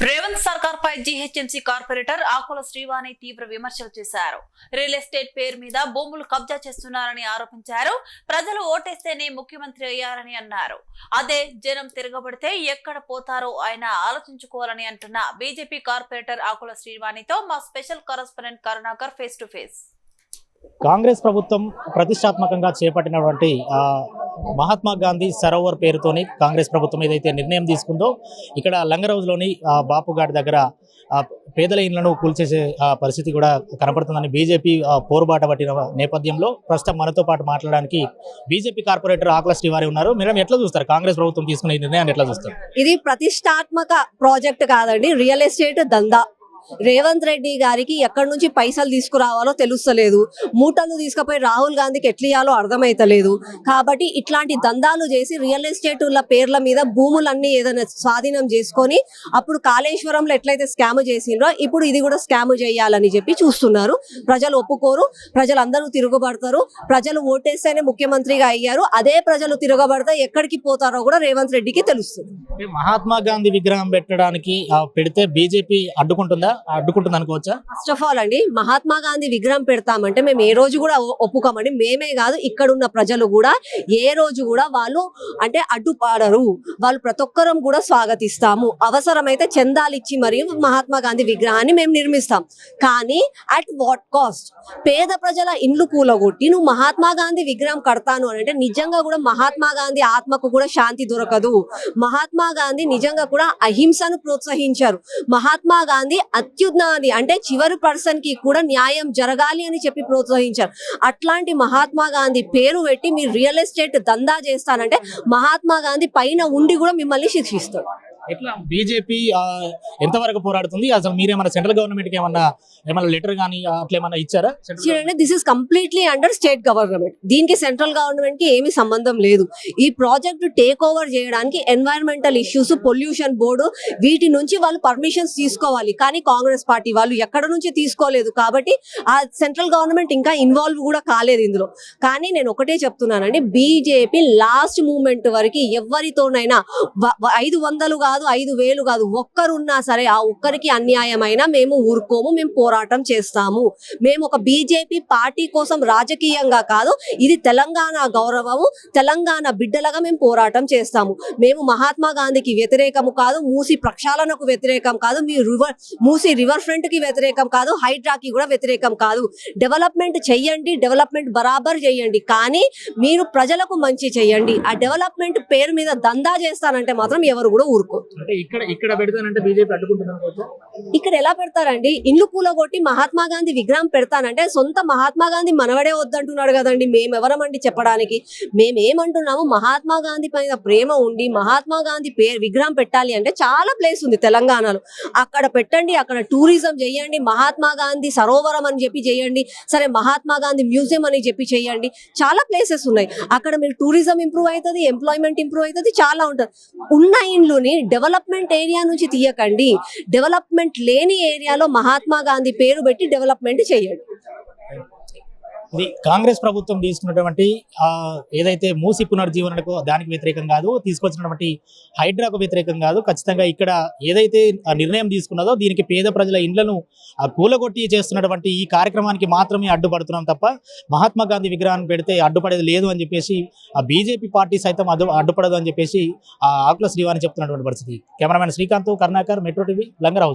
రేవంత్ సర్కార్ పై GHMC corporator ఆకుల శ్రీవాణి తీవ్ర విమర్శలు చేశారు. రియల్ ఎస్టేట్ పేరు మీద భూములు కబ్జా చేస్తున్నారని ఆరోపించారు. ప్రజలు ఓటేస్తేనే ముఖ్యమంత్రి అయ్యారని అన్నారు. అదే జనం తిరగబడితే ఎక్కడ పోతారో ఆయన ఆలోచించుకోవాలని అంటున్న బీజేపీ కార్పొరేటర్ ఆకుల శ్రీవాణితో మా special correspondent Karunakar face to face. Congress ప్రభుత్వం ప్రతిష్టాత్మకంగా చేపట్టినటువంటి మహాత్మా గాంధీ సరోవర్ పేరుతోని కాంగ్రెస్ ప్రభుత్వం ఏదైతే నిర్ణయం తీసుకుందో ఇక్కడ లంగరౌజ్లోని బాపుఘాట్ దగ్గర పేదల ఇళ్లను కూల్చేసే పరిస్థితి కూడా కనపడుతుందని బీజేపీ పోరుబాట పట్టిన నేపథ్యంలో ప్రస్తుతం మనతో పాటు మాట్లాడడానికి బీజేపీ కార్పొరేటర్ ఆకుల శ్రీవాణి ఉన్నారు. మీరు ఎట్లా చూస్తారు కాంగ్రెస్ ప్రభుత్వం తీసుకున్న ఈ నిర్ణయాన్ని ఎట్లా చూస్తారు? ఇది ప్రతిష్టాత్మక ప్రాజెక్ట్ కాదండి, రియల్ ఎస్టేట్ దందా. రేవంత్ రెడ్డి గారికి ఎక్కడి నుంచి పైసలు తీసుకురావాలో తెలుస్తలేదు. మూటలు తీసుకుపోయి రాహుల్ గాంధీకి ఎట్లియాలో అర్థమైతలేదు. కాబట్టి ఇట్లాంటి దందాలు చేసి రియల్ ఎస్టేట్ల పేర్ల మీద భూములన్నీ ఏదైనా స్వాధీనం చేసుకొని అప్పుడు కాళేశ్వరంలో ఎట్లయితే స్కామ్ చేసిండ్రో ఇప్పుడు ఇది కూడా స్కామ్ చేయాలని చెప్పి చూస్తున్నారు. ప్రజలు ఒప్పుకోరు, ప్రజలందరూ తిరగబడతారు. ప్రజలు ఓటేస్తేనే ముఖ్యమంత్రిగా అయ్యారు. అదే ప్రజలు తిరగబడితే ఎక్కడికి పోతారో కూడా రేవంత్ రెడ్డికి తెలుస్తుంది. మహాత్మా గాంధీ విగ్రహం పెట్టడానికి పెడితే బీజేపీ అడ్డుకుంటుంది అనుకోవచ్చా? ఫస్ట్ ఆఫ్ ఆల్ అండి, మహాత్మా గాంధీ విగ్రహం పెడతామంటే మేము ఏ రోజు కూడా ఒప్పుకోమండి. మేమే కాదు, ఇక్కడ ఉన్న ప్రజలు కూడా ఏ రోజు కూడా వాళ్ళు అంటే అడ్డుపడరు. వాళ్ళు ప్రతి ఒక్కరం కూడా స్వాగతిస్తాము. అవసరమైతే చందాలు ఇచ్చి మరియు మహాత్మా గాంధీ విగ్రహాన్ని మేము నిర్మిస్తాం. కానీ అట్ వాట్ కాస్ట్? పేద ప్రజల ఇండ్లు కూలగొట్టి నువ్వు మహాత్మా గాంధీ విగ్రహం కడతాను అని అంటే నిజంగా కూడా మహాత్మా గాంధీ ఆత్మకు కూడా శాంతి దొరకదు. మహాత్మా గాంధీ నిజంగా కూడా అహింసను ప్రోత్సహించారు. మహాత్మా గాంధీ అత్యున్నది అంటే చివరి పర్సన్ కి కూడా న్యాయం జరగాలి అని చెప్పి ప్రోత్సహించారు. అట్లాంటి మహాత్మా గాంధీ పేరు పెట్టి మీరు రియల్ ఎస్టేట్ దందా చేస్తానంటే మహాత్మా గాంధీ పైన ఉండి కూడా మిమ్మల్ని శిక్షిస్తాడు. ఎట్లా బీజేపీ ఎంతవరకు పోరాడుతుంది? అసలు మీరేమన్నా సెంట్రల్ గవర్నమెంట్ కి ఏమన్నా లెటర్ కానీ అట్లా ఏమన్నా ఇచ్చారా? This is completely under state government. దీనికి సెంట్రల్ గవర్నమెంట్ కి ఏమి సంబంధం లేదు. ఈ ప్రాజెక్ట్ టేక్ ఓవర్ చేయడానికి ఎన్వైరన్మెంటల్ ఇష్యూస్, పొల్యూషన్ బోర్డు వీటి నుంచి వాళ్ళు పర్మిషన్స్ తీసుకోవాలి. కానీ కాంగ్రెస్ పార్టీ వాళ్ళు ఎక్కడ నుంచి తీసుకోలేదు. కాబట్టి ఆ సెంట్రల్ గవర్నమెంట్ ఇంకా ఇన్వాల్వ్ కూడా కాలేదు ఇందులో. కానీ నేను ఒకటే చెప్తున్నానండి, బీజేపీ లాస్ట్ మూమెంట్ వరకు ఎవరితోనైనా 500 కాదు, 5,000 కాదు, ఒక్కరున్నా సరే ఆ ఒక్కరికి అన్యాయమైనా మేము ఊరుకోము, మేము పోరాటం చేస్తాము. మేము ఒక బీజేపీ పార్టీ కోసం రాజకీయంగా కాదు, ఇది తెలంగాణ గౌరవము, తెలంగాణ బిడ్డలుగా మేము పోరాటం చేస్తాము. మేము మహాత్మా గాంధీకి వ్యతిరేకము కాదు, మూసి ప్రక్షాళనకు వ్యతిరేకం కాదు, మూసి రివర్ ఫ్రంట్ కి వ్యతిరేకం కాదు, హైడ్రాకి కూడా వ్యతిరేకం కాదు. డెవలప్మెంట్ చెయ్యండి, డెవలప్మెంట్ బరాబర్ చేయండి, కానీ మీరు ప్రజలకు మంచి చెయ్యండి. ఆ డెవలప్మెంట్ పేరు మీద దందా చేస్తానంటే మాత్రం ఎవరు కూడా ఊరుకో. ఇక్కడ ఎలా పెడతారండి? ఇల్లు కూలగొట్టి మహాత్మా గాంధీ విగ్రహం పెడతానంటే సొంత మహాత్మా గాంధీ మనవడే వద్దంటున్నాడు కదండి. మేమెవరమండి చెప్పడానికి? మేమేమంటున్నాము, మహాత్మా గాంధీ పైన ప్రేమ ఉండి మహాత్మా గాంధీ విగ్రహం పెట్టాలి అంటే చాలా ప్లేస్ ఉంది తెలంగాణలో, అక్కడ పెట్టండి. అక్కడ టూరిజం చేయండి, మహాత్మా గాంధీ సరోవరం అని చెప్పి చేయండి, సరే మహాత్మా గాంధీ మ్యూజియం అని చెప్పి చేయండి. చాలా ప్లేసెస్ ఉన్నాయి. అక్కడ మీరు టూరిజం ఇంప్రూవ్ అవుతుంది, ఎంప్లాయ్మెంట్ ఇంప్రూవ్ అవుతుంది, చాలా ఉంటుంది. ఉన్న ఇండ్లుని డెవలప్మెంట్ ఏరియా నుంచి తీయకండి. డెవలప్మెంట్ లేని ఏరియాలో మహాత్మా గాంధీ పేరు పెట్టి డెవలప్మెంట్ చేయండి. ఇది కాంగ్రెస్ ప్రభుత్వం తీసుకున్నటువంటి ఏదైతే మూసి పునర్జీవనకు దానికి వ్యతిరేకం కాదు, తీసుకొచ్చినటువంటి హైడ్రాకు వ్యతిరేకం కాదు. ఖచ్చితంగా ఇక్కడ ఏదైతే నిర్ణయం తీసుకున్నదో దీనికి పేద ప్రజల ఇండ్లను కూలగొట్టి చేస్తున్నటువంటి ఈ కార్యక్రమానికి మాత్రమే అడ్డుపడుతున్నాం తప్ప మహాత్మా గాంధీ విగ్రహాన్ని పెడితే అడ్డుపడేది లేదు అని చెప్పేసి ఆ బీజేపీ పార్టీ సైతం అడ్డుపడదు అని చెప్పేసి ఆకుల శ్రీవాణి చెప్తున్నటువంటి పరిస్థితి. Cameraman Srikanth, Karunakar, Metro TV, లంగరౌజ్.